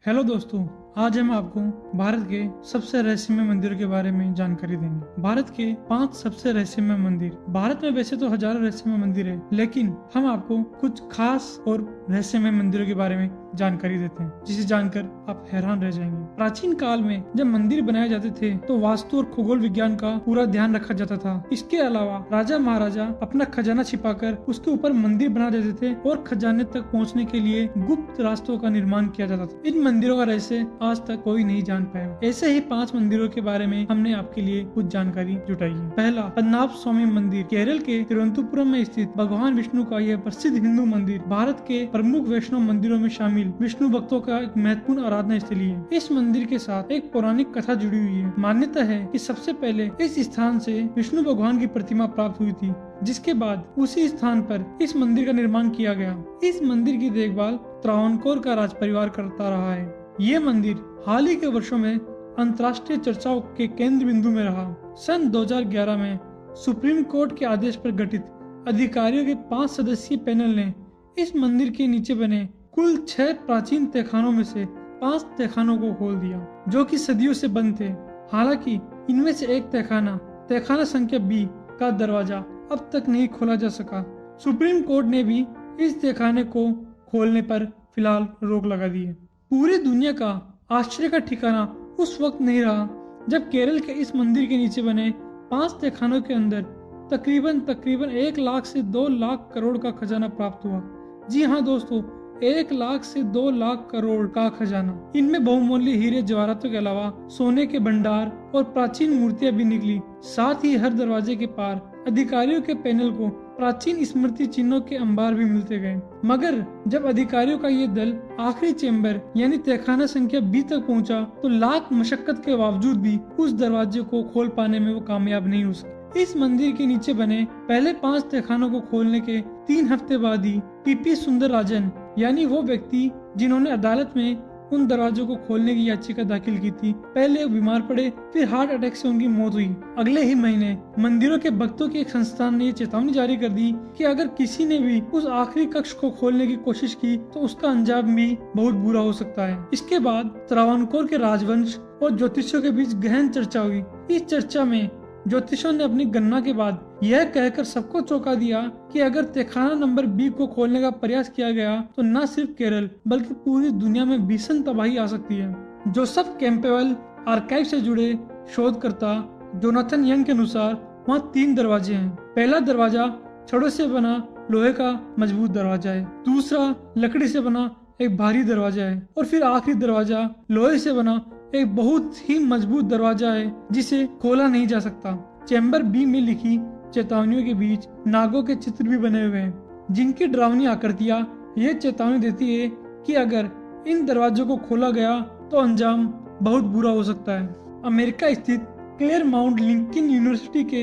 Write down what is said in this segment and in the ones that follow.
Hello दोस्तों, आज हम आपको भारत के सबसे रहस्यमय मंदिरों के बारे में जानकारी देंगे। भारत के 5 सबसे रहस्यमय मंदिर। भारत में वैसे तो हजारों रहस्यमय मंदिर है, लेकिन हम आपको कुछ खास और रहस्यमय मंदिरों के बारे में जानकारी देते हैं, जिसे जानकर आप हैरान रह जाएंगे। प्राचीन काल में जब मंदिर बनाए जाते थे तो वास्तु और खगोल विज्ञान का पूरा ध्यान रखा जाता था। इसके अलावा राजा महाराजा अपना खजाना छिपाकर उसके ऊपर मंदिर बना देते थे और खजाने तक पहुँचने के लिए गुप्त रास्तों का निर्माण किया जाता था। इन मंदिरों का रहस्य आज तक कोई नहीं जान पाया। ऐसे ही 5 मंदिरों के बारे में हमने आपके लिए कुछ जानकारी जुटाई है। पहला, पद्मनाभ स्वामी मंदिर। केरल के तिरुवनंतपुरम में स्थित भगवान विष्णु का यह प्रसिद्ध हिंदू मंदिर भारत के प्रमुख वैष्णव मंदिरों में शामिल विष्णु भक्तों का एक महत्वपूर्ण आराधना स्थली है। इस मंदिर के साथ एक पौराणिक कथा जुड़ी हुई है। मान्यता है कि सबसे पहले इस स्थान से विष्णु भगवान की प्रतिमा प्राप्त हुई थी, जिसके बाद उसी स्थान पर इस मंदिर का निर्माण किया गया। इस मंदिर की देखभाल त्रावणकोर का राज परिवार करता रहा है। ये मंदिर हाल ही के वर्षों में अंतर्राष्ट्रीय चर्चाओं के केंद्र बिंदु में रहा। सन 2011 में सुप्रीम कोर्ट के आदेश पर गठित अधिकारियों के 5 सदस्यीय पैनल ने इस मंदिर के नीचे बने कुल 6 प्राचीन तहखानों में से 5 तहखानों को खोल दिया, जो कि सदियों से बंद थे। हालांकि इनमें से एक तहखाना संख्या B का दरवाजा अब तक नहीं खोला जा सका। सुप्रीम कोर्ट ने भी इस तहखाने को खोलने पर फिलहाल रोक लगा दी है। पूरी दुनिया का आश्चर्य का ठिकाना उस वक्त नहीं रहा जब केरल के इस मंदिर के नीचे बने 5 तहखानों के अंदर तकरीबन 1 लाख से 2 लाख करोड़ का खजाना प्राप्त हुआ। जी हाँ दोस्तों, 1 लाख से 2 लाख करोड़ का खजाना। इनमें बहुमूल्य हीरे जवाहरातों के अलावा सोने के भंडार और प्राचीन मूर्तियां भी निकली। साथ ही हर दरवाजे के पार अधिकारियों के पैनल को प्राचीन स्मृति चिन्हों के अंबार भी मिलते गए। मगर जब अधिकारियों का ये दल आखिरी चेंबर यानी तहखाना संख्या B तक पहुंचा, तो लाख मशक्कत के बावजूद भी उस दरवाजे को खोल पाने में वो कामयाब नहीं हो सके। इस मंदिर के नीचे बने पहले 5 तहखानों को खोलने के 3 हफ्ते बाद ही PP सुंदरराजन यानी वो व्यक्ति जिन्होंने अदालत में उन दरवाजों को खोलने की याचिका दाखिल की थी, पहले वो बीमार पड़े, फिर हार्ट अटैक से उनकी मौत हुई। अगले ही महीने मंदिरों के भक्तों के एक संस्थान ने ये चेतावनी जारी कर दी कि अगर किसी ने भी उस आखिरी कक्ष को खोलने की कोशिश की तो उसका अंजाम भी बहुत बुरा हो सकता है। इसके बाद त्रावणकोर के राजवंश और ज्योतिषियों के बीच गहन चर्चा हुई। इस चर्चा में ज्योतिषों ने अपनी गणना के बाद यह कहकर सबको चौंका दिया कि अगर तहखाना नंबर B को खोलने का प्रयास किया गया तो न सिर्फ केरल बल्कि पूरी दुनिया में भीषण तबाही आ सकती है। जोसेफ कैंपबेल आर्काइव से जुड़े शोधकर्ता जोनाथन यंग के अनुसार वहाँ 3 दरवाजे हैं। पहला दरवाजा छड़ों से बना लोहे का मजबूत दरवाजा है, दूसरा लकड़ी से बना एक भारी दरवाजा है और फिर आखिरी दरवाजा लोहे से बना एक बहुत ही मजबूत दरवाजा है जिसे खोला नहीं जा सकता। चैम्बर B में लिखी चेतावनियों के बीच नागों के चित्र भी बने हुए हैं, जिनकी डरावनी आकृतियां ये चेतावनी देती है कि अगर इन दरवाजों को खोला गया तो अंजाम बहुत बुरा हो सकता है। अमेरिका स्थित क्लेयरमाउंट लिंकन यूनिवर्सिटी के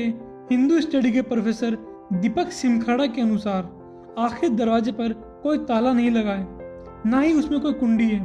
हिंदू स्टडी के प्रोफेसर दीपक सिमखाड़ा के अनुसार आखिरी दरवाजे पर कोई ताला नहीं लगा है, न ही उसमें कोई कुंडी है।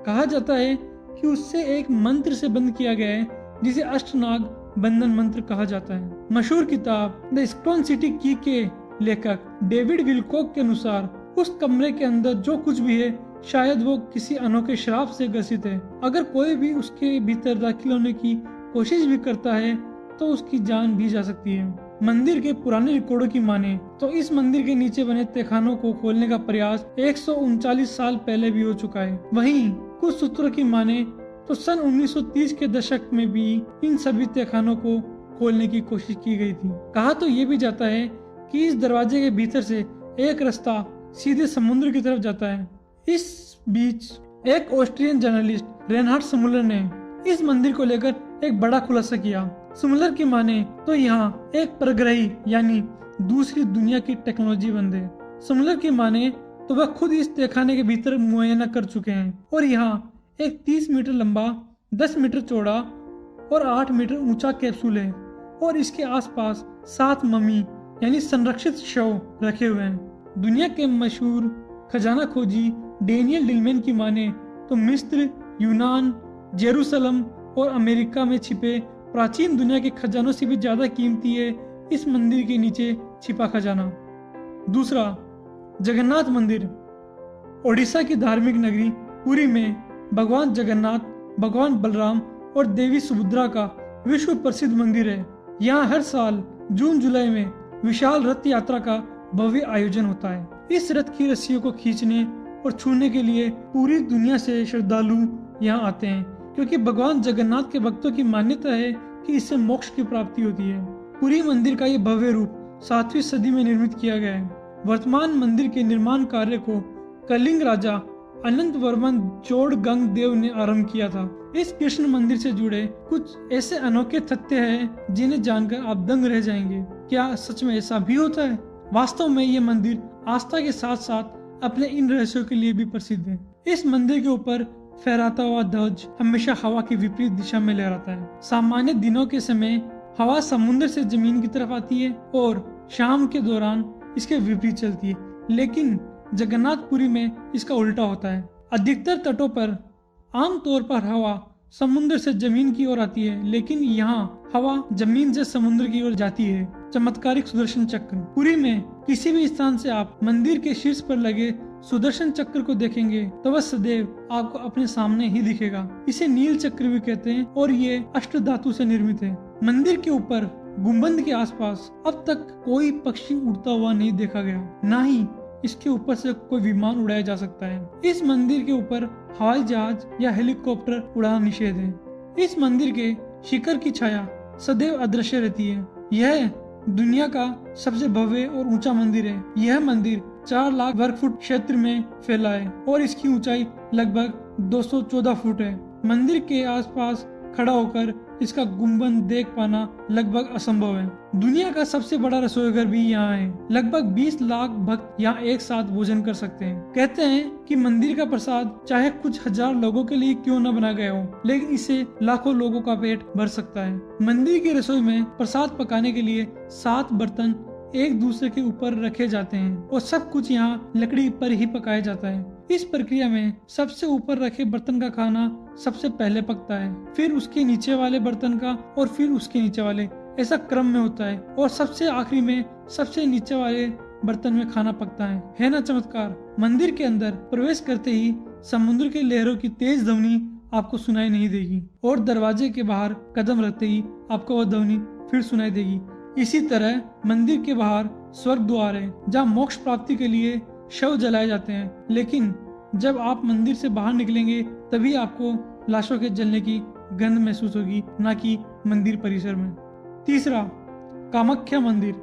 कहा जाता है कि उससे एक मंत्र से बंद किया गया है, जिसे अष्टनाग बंधन मंत्र कहा जाता है। मशहूर किताब द स्टोन सिटी की के लेखक डेविड विलकॉक के अनुसार उस कमरे के अंदर जो कुछ भी है शायद वो किसी अनोखे श्राप से ग्रसित है। अगर कोई भी उसके भीतर दाखिल होने की कोशिश भी करता है तो उसकी जान भी जा सकती है। मंदिर के पुराने रिकॉर्डों की माने तो इस मंदिर के नीचे बने तहखानों को खोलने का प्रयास 139 साल पहले भी हो चुका है। वहीं कुछ सूत्रों की माने तो सन 1930 के दशक में भी इन सभी तहखानों को खोलने की कोशिश की गई थी। कहा तो ये भी जाता है कि इस दरवाजे के भीतर से एक रास्ता सीधे समुद्र की तरफ जाता है। इस बीच एक ऑस्ट्रियन जर्नलिस्ट रेनहार्ड स्मुलर ने इस मंदिर को लेकर एक बड़ा खुलासा किया। स्मुलर की माने तो यहाँ एक परग्रही यानी दूसरी दुनिया की टेक्नोलॉजी बंद है। स्मुलर की माने तो वह खुद इस तहखाने के भीतर मुआयना कर चुके हैं और यहाँ एक 30 मीटर लंबा, 10 मीटर चौड़ा और 8 मीटर ऊंचा कैप्सूल है और इसके आसपास 7 मम्मी यानी संरक्षित शव रखे हुए हैं। दुनिया के मशहूर खजाना खोजी डेनियल डिलमैन की माने तो मिस्र, यूनान, जेरूसलम और अमेरिका में छिपे प्राचीन दुनिया के खजानों से भी ज्यादा कीमती है इस मंदिर के नीचे छिपा खजाना। दूसरा, जगन्नाथ मंदिर। ओडिशा की धार्मिक नगरी पुरी में भगवान जगन्नाथ, भगवान बलराम और देवी सुभद्रा का विश्व प्रसिद्ध मंदिर है। यहाँ हर साल जून जुलाई में विशाल रथ यात्रा का भव्य आयोजन होता है। इस रथ की रस्सियों को खींचने और छूने के लिए पूरी दुनिया से श्रद्धालु यहाँ आते हैं, क्योंकि भगवान जगन्नाथ के भक्तों की मान्यता है कि इससे मोक्ष की प्राप्ति होती है। पुरी मंदिर का ये भव्य रूप 7वीं सदी में निर्मित किया गया है। वर्तमान मंदिर के निर्माण कार्य को कलिंग राजा अनंत वर्मन चोड़गंग देव ने आरंभ किया था। इस कृष्ण मंदिर से जुड़े कुछ ऐसे अनोखे तथ्य हैं जिन्हें जानकर आप दंग रह जाएंगे। क्या सच में ऐसा भी होता है? वास्तव में ये मंदिर आस्था के साथ साथ अपने इन रहस्यों के लिए भी प्रसिद्ध है। इस मंदिर के ऊपर फहराता हुआ ध्वज हमेशा हवा की विपरीत दिशा में लहराता है। सामान्य दिनों के समय हवा समुद्र से जमीन की तरफ आती है और शाम के दौरान इसके विपरीत चलती है, लेकिन जगन्नाथपुरी में इसका उल्टा होता है। अधिकतर तटों पर आमतौर पर हवा समुद्र से जमीन की ओर आती है, लेकिन यहाँ हवा जमीन से समुद्र की ओर जाती है। चमत्कारिक सुदर्शन चक्र। पुरी में किसी भी स्थान से आप मंदिर के शीर्ष पर लगे सुदर्शन चक्र को देखेंगे तो वह सदैव आपको अपने सामने ही दिखेगा। इसे नील चक्र भी कहते हैं और ये अष्ट धातु से निर्मित है। मंदिर के ऊपर गुंबद के आसपास अब तक कोई पक्षी उड़ता हुआ नहीं देखा गया, न ही इसके ऊपर से कोई विमान उड़ाया जा सकता है। इस मंदिर के ऊपर हवाई जहाज या हेलीकॉप्टर उड़ाना निषेध है। इस मंदिर के शिखर की छाया सदैव अदृश्य रहती है। यह दुनिया का सबसे भव्य और ऊंचा मंदिर है। यह मंदिर 4 लाख वर्ग फुट क्षेत्र में फैला है और इसकी ऊंचाई लगभग 214 फुट है। मंदिर के आसपास खड़ा होकर इसका गुंबद देख पाना लगभग असंभव है। दुनिया का सबसे बड़ा रसोई घर भी यहाँ है। लगभग 20 लाख भक्त यहाँ एक साथ भोजन कर सकते हैं। कहते हैं कि मंदिर का प्रसाद चाहे कुछ हजार लोगों के लिए क्यों न बना गया हो, लेकिन इससे लाखों लोगों का पेट भर सकता है। मंदिर की रसोई में प्रसाद पकाने के लिए 7 बर्तन एक दूसरे के ऊपर रखे जाते हैं और सब कुछ यहाँ लकड़ी पर ही पकाया जाता है। इस प्रक्रिया में सबसे ऊपर रखे बर्तन का खाना सबसे पहले पकता है, फिर उसके नीचे वाले बर्तन का और फिर उसके नीचे वाले, ऐसा क्रम में होता है और सबसे आखिरी में सबसे नीचे वाले बर्तन में खाना पकता है ना चमत्कार। मंदिर के अंदर प्रवेश करते ही समुद्र के लहरों की तेज ध्वनि आपको सुनाई नहीं देगी और दरवाजे के बाहर कदम रखते ही आपको वह ध्वनि फिर सुनाई देगी। इसी तरह मंदिर के बाहर स्वर्ग द्वार है जहाँ मोक्ष प्राप्ति के लिए शव जलाए जाते हैं, लेकिन जब आप मंदिर से बाहर निकलेंगे तभी आपको लाशों के जलने की गंध महसूस होगी, न कि मंदिर परिसर में। तीसरा, कामाख्या मंदिर।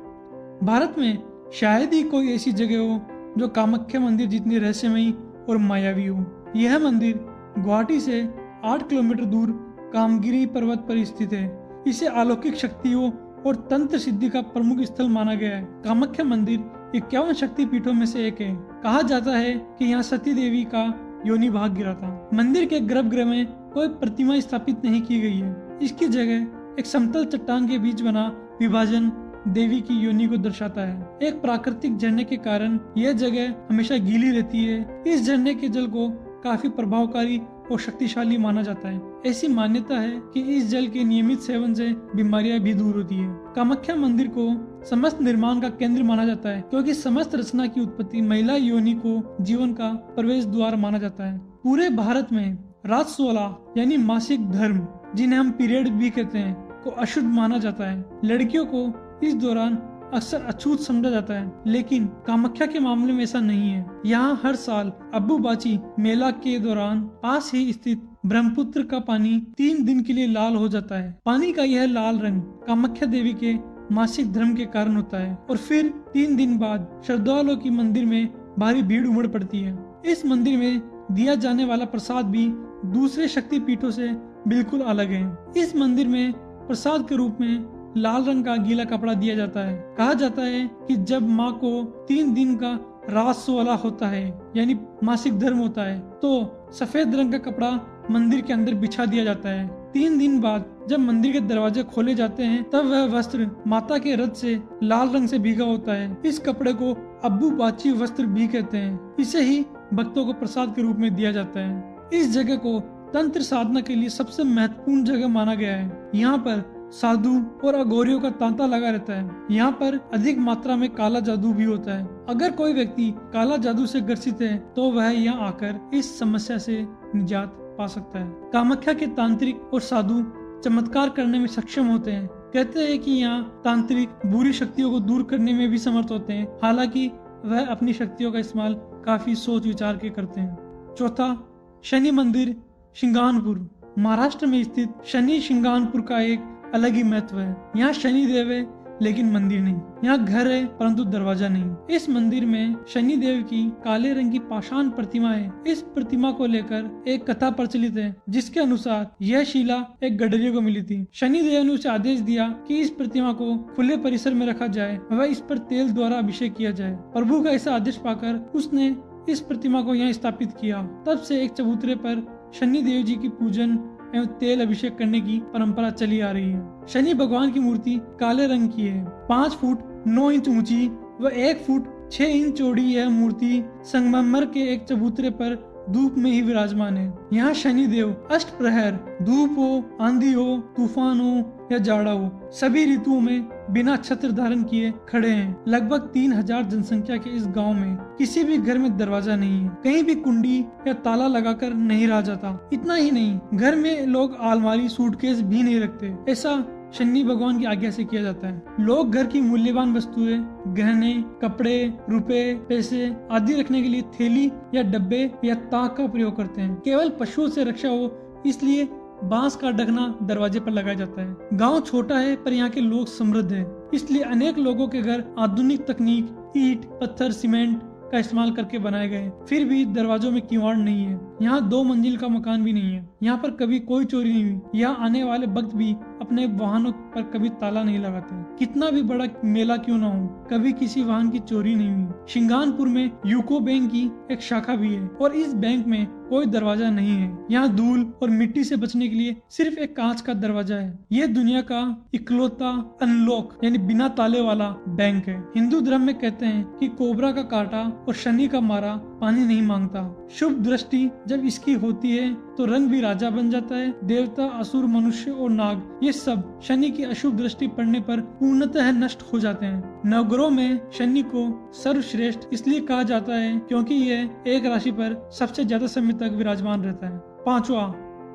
भारत में शायद ही कोई ऐसी जगह हो जो कामाख्या मंदिर जितनी रहस्यमयी और मायावी हो। यह मंदिर गुवाहाटी से 8 किलोमीटर दूर कामगिरी पर्वत पर स्थित है। इसे अलौकिक शक्तियों और तंत्र सिद्धि का प्रमुख स्थल माना गया है। कामाख्या मंदिर 51 शक्ति पीठों में से एक है। कहा जाता है कि यहाँ सती देवी का योनि भाग गिरा था। मंदिर के गर्भगृह में कोई प्रतिमा स्थापित नहीं की गई है। इसकी जगह एक समतल चट्टान के बीच बना विभाजन देवी की योनि को दर्शाता है। एक प्राकृतिक झरने के कारण यह जगह हमेशा गीली रहती है। इस झरने के जल को काफी प्रभावकारी और शक्तिशाली माना जाता है। ऐसी मान्यता है कि इस जल के नियमित सेवन से बीमारियां भी दूर होती है। कामाख्या मंदिर को समस्त निर्माण का केंद्र माना जाता है, क्योंकि समस्त रचना की उत्पत्ति महिला योनि को जीवन का प्रवेश द्वार माना जाता है। पूरे भारत में रात 16 यानी मासिक धर्म, जिन्हें हम पीरियड भी कहते हैं, को अशुद्ध माना जाता है। लड़कियों को इस दौरान अक्सर अछूत समझा जाता है, लेकिन कामाख्या के मामले में ऐसा नहीं है। यहाँ हर साल अम्बुबाची मेला के दौरान पास ही स्थित ब्रह्मपुत्र का पानी 3 दिन के लिए लाल हो जाता है। पानी का यह लाल रंग कामाख्या देवी के मासिक धर्म के कारण होता है और फिर 3 दिन बाद श्रद्धालुओं की मंदिर में भारी भीड़ उमड़ पड़ती है। इस मंदिर में दिया जाने वाला प्रसाद भी दूसरे शक्ति पीठों से बिल्कुल अलग है। इस मंदिर में प्रसाद के रूप में लाल रंग का गीला कपड़ा दिया जाता है। कहा जाता है कि जब माँ को 3 दिन का रात 16 होता है यानी मासिक धर्म होता है, तो सफेद रंग का कपड़ा मंदिर के अंदर बिछा दिया जाता है। 3 दिन बाद जब मंदिर के दरवाजे खोले जाते हैं तब वह वस्त्र माता के रथ से लाल रंग से भीगा होता है। इस कपड़े को अम्बुबाची वस्त्र भी कहते हैं। इसे ही भक्तों को प्रसाद के रूप में दिया जाता है। इस जगह को तंत्र साधना के लिए सबसे महत्वपूर्ण जगह माना गया है। यहाँ पर साधु और अघोरियों का तांता लगा रहता है। यहाँ पर अधिक मात्रा में काला जादू भी होता है। अगर कोई व्यक्ति काला जादू से ग्रसित है तो वह यहाँ आकर इस समस्या से निजात पा सकता है। कामाख्या के तांत्रिक और साधु चमत्कार करने में सक्षम होते हैं। कहते हैं कि यहाँ तांत्रिक बुरी शक्तियों को दूर करने में भी समर्थ होते हैं, हालांकि वह अपनी शक्तियों का इस्तेमाल काफी सोच विचार के करते हैं। चौथा, शनि मंदिर शिंगानपुर। महाराष्ट्र में स्थित शनि शिंगानपुर का एक अलग ही महत्व है। यहाँ शनि देव है लेकिन मंदिर नहीं। यहाँ घर है परंतु दरवाजा नहीं। इस मंदिर में शनि देव की काले रंग की पाषाण प्रतिमा है। इस प्रतिमा को लेकर एक कथा प्रचलित है, जिसके अनुसार यह शिला एक गडरिये को मिली थी। शनि देव ने उसे आदेश दिया कि इस प्रतिमा को खुले परिसर में रखा जाए व इस पर तेल द्वारा अभिषेक किया जाए। प्रभु का ऐसा आदेश पाकर उसने इस प्रतिमा को यहाँ स्थापित किया। तब से एक चबूतरे पर शनि देव जी की पूजन एवं तेल अभिषेक करने की परंपरा चली आ रही है। शनि भगवान की मूर्ति काले रंग की है। 5 फुट 9 इंच ऊंची व 1 फुट 6 इंच चौड़ी यह मूर्ति संगमरमर के एक चबूतरे पर धूप में ही विराजमान है। यहाँ शनि देव अष्ट प्रहर, धूप हो, आंधी हो, तूफान हो या जाड़ा हो, सभी ऋतुओं में बिना छत्र धारण किए खड़े हैं। लगभग 3000 जनसंख्या के इस गांव में किसी भी घर में दरवाजा नहीं है। कहीं भी कुंडी या ताला लगाकर नहीं रहा जाता। इतना ही नहीं, घर में लोग अलमारी, सूटकेस भी नहीं रखते। ऐसा शनि भगवान की आज्ञा से किया जाता है। लोग घर की मूल्यवान वस्तुएं, गहने, कपड़े, रुपए, पैसे आदि रखने के लिए थैली या डब्बे या ताक का प्रयोग करते हैं। केवल पशुओं से रक्षा हो इसलिए बांस का ढकना दरवाजे पर लगाया जाता है। गांव छोटा है पर यहाँ के लोग समृद्ध हैं, इसलिए अनेक लोगों के घर आधुनिक तकनीक, ईंट, पत्थर, सीमेंट का इस्तेमाल करके बनाए गए। फिर भी दरवाजों में किवाड़ नहीं है। यहाँ 2 मंजिल का मकान भी नहीं है। यहाँ पर कभी कोई चोरी नहीं हुई। यहाँ आने वाले भक्त भी अपने वाहनों पर कभी ताला नहीं लगाते। कितना भी बड़ा मेला क्यों ना हो, कभी किसी वाहन की चोरी नहीं हुई। शिंगानपुर में यूको बैंक की एक शाखा भी है और इस बैंक में कोई दरवाजा नहीं है। यहाँ धूल और मिट्टी से बचने के लिए सिर्फ एक कांच का दरवाजा है। यह दुनिया का इकलौता अनलॉक यानी बिना ताले वाला बैंक है। हिंदू धर्म में कहते हैं कि कोबरा का काटा और शनि का मारा पानी नहीं मांगता। शुभ दृष्टि जब इसकी होती है तो रंग भी राजा बन जाता है। देवता, असुर, मनुष्य और नाग ये सब शनि की अशुभ दृष्टि पड़ने पर पूर्णतः नष्ट हो जाते हैं। नवग्रहों में शनि को सर्वश्रेष्ठ इसलिए कहा जाता है क्योंकि यह एक राशि पर सबसे ज्यादा समय तक विराजमान रहता है। 5वां,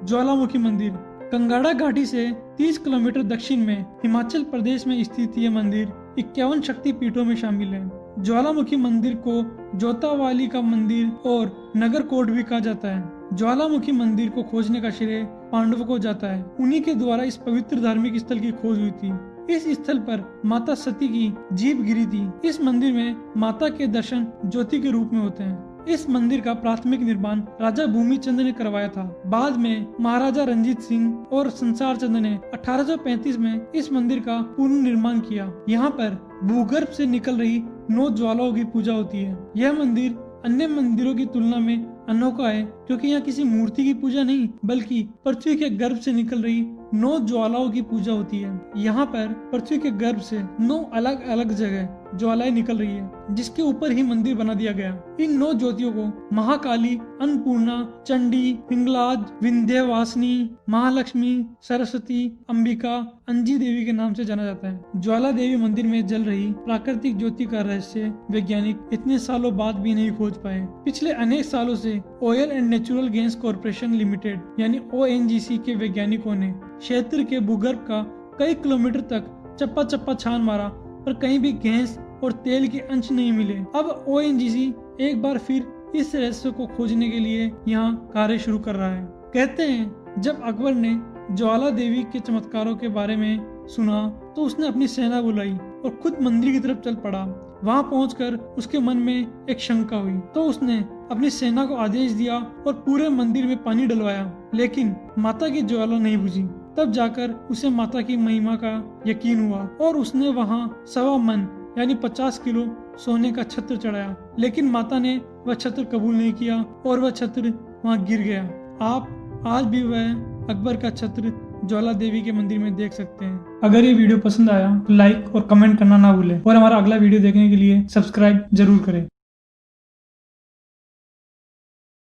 ज्वालामुखी मंदिर। कंगाड़ा घाटी से 30 किलोमीटर दक्षिण में हिमाचल प्रदेश में स्थित यह मंदिर 51 शक्ति पीठों में शामिल है। ज्वालामुखी मंदिर को जोतावाली का मंदिर और नगरकोट भी कहा जाता है। ज्वालामुखी मंदिर को खोजने का श्रेय पांडवों को जाता है। उन्हीं के द्वारा इस पवित्र धार्मिक स्थल की खोज हुई थी। इस स्थल पर माता सती की जीभ गिरी थी। इस मंदिर में माता के दर्शन ज्योति के रूप में होते हैं। इस मंदिर का प्राथमिक निर्माण राजा भूमिचंद ने करवाया था। बाद में महाराजा रंजीत सिंह और संसार चंद ने 1835 में इस मंदिर का पुनर्निर्माण किया। यहाँ पर भूगर्भ से निकल रही 9 ज्वालाओं की पूजा होती है। यह मंदिर अन्य मंदिरों की तुलना में अनोखा है क्योंकि यहाँ किसी मूर्ति की पूजा नहीं बल्कि पृथ्वी के गर्भ से निकल रही 9 ज्वालाओं की पूजा होती है। यहाँ पर पृथ्वी के गर्भ से 9 अलग अलग जगह ज्वालाएं निकल रही है जिसके ऊपर ही मंदिर बना दिया गया। इन 9 ज्योतियों को महाकाली, अन्नपूर्णा, चंडी, हिंगलाज, विंध्यवासिनी, महालक्ष्मी, सरस्वती, अंबिका, अंजी देवी के नाम से जाना जाता है। ज्वाला देवी मंदिर में जल रही प्राकृतिक ज्योति का रहस्य वैज्ञानिक इतने सालों बाद भी नहीं खोज पाए। पिछले अनेक सालों से oil and natural gas corporation limited यानी ONGC के वैज्ञानिकों ने क्षेत्र के भूगर्भ का कई किलोमीटर तक चप्पा चप्पा छान मारा पर कहीं भी गैस और तेल के अंश नहीं मिले। अब ONGC एक बार फिर इस रहस्य को खोजने के लिए यहाँ कार्य शुरू कर रहा है। कहते हैं जब अकबर ने ज्वाला देवी के चमत्कारों के बारे में सुना तो उसने अपनी सेना बुलाई और खुद मंदिर की तरफ चल पड़ा। वहां पहुंचकर उसके मन में एक शंका हुई तो उसने अपनी सेना को आदेश दिया और पूरे मंदिर में पानी डलवाया, लेकिन माता की ज्वाला नहीं बुझी। तब जाकर उसे माता की महिमा का यकीन हुआ और उसने वहां 1.25 मन यानी 50 किलो सोने का छत्र चढ़ाया, लेकिन माता ने वह छत्र कबूल नहीं किया और वह छत्र वहां गिर गया। आप आज भी वह अकबर का छत्र ज्वाला देवी के मंदिर में देख सकते हैं। अगर ये वीडियो पसंद आया तो लाइक और कमेंट करना ना भूलें और हमारा अगला वीडियो देखने के लिए सब्सक्राइब जरूर करें।